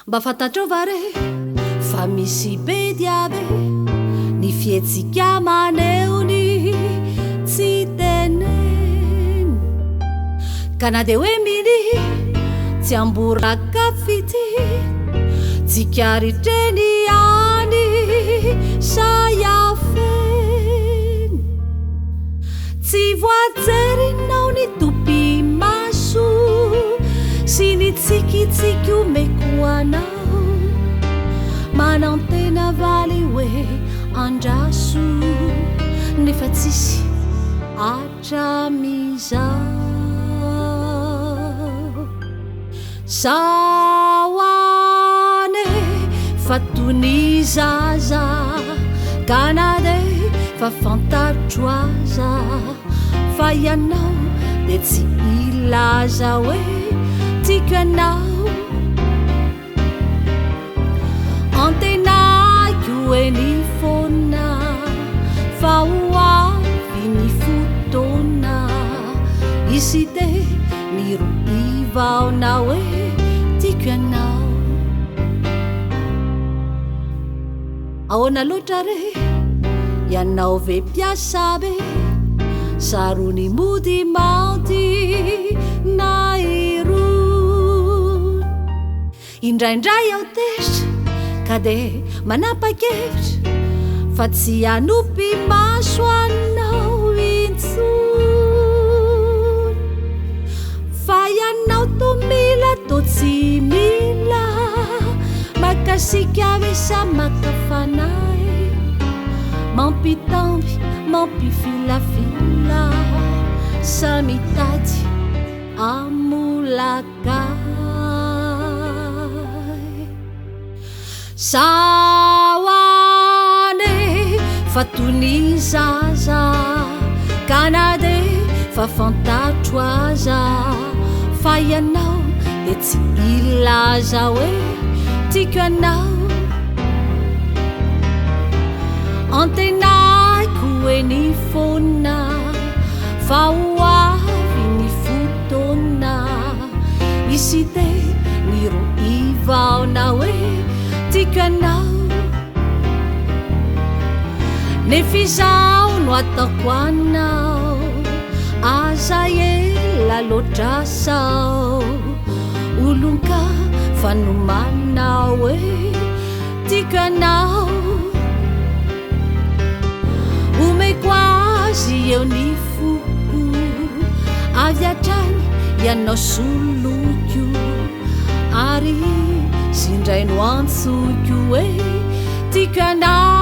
mba fantatrao va re fa misy be diabe ny fietsika maneony tsy teneny ka na de hoe miny tsy amboraka fity tsikaritreny any sayafeny tsy voajerinao ny topi maso sy ny tsikitsiky omeko anao manantena valy hoe andraso nefa tsisy atramizao saoane fa tony zaza kanade fa fantatro aza fa ianao de tsy ilaza hoe tiako ianao antenako hoe ny fona fa hoavy ny fotona isy te ny roivaona hoe tiako ianao ahoana loatra re ianao ve mpiasa be sarony mody maody na irony indraindray aho tesitra ka de manapa-kevitra fa tsy anopy maso anao intsony fa ianao to mila to tsy mila makasika vesa makafanay mampitamby mampifilafila samitady amolakay saoane fa tony zaza kanade fa fantatro aza fa ianao de tsy ilaza hoe tiako ianao antenako hoe ny fona fa hoavy ny fotona isy te ny roivaona hoe tiako ianao nefizao no ataoko anao aza ela loatra sao olonka fa nomanao hoe tiako ianao omeko azy eo ny foko avy atrany ianao soloko ary sindray no antsoko hoe tiako ianao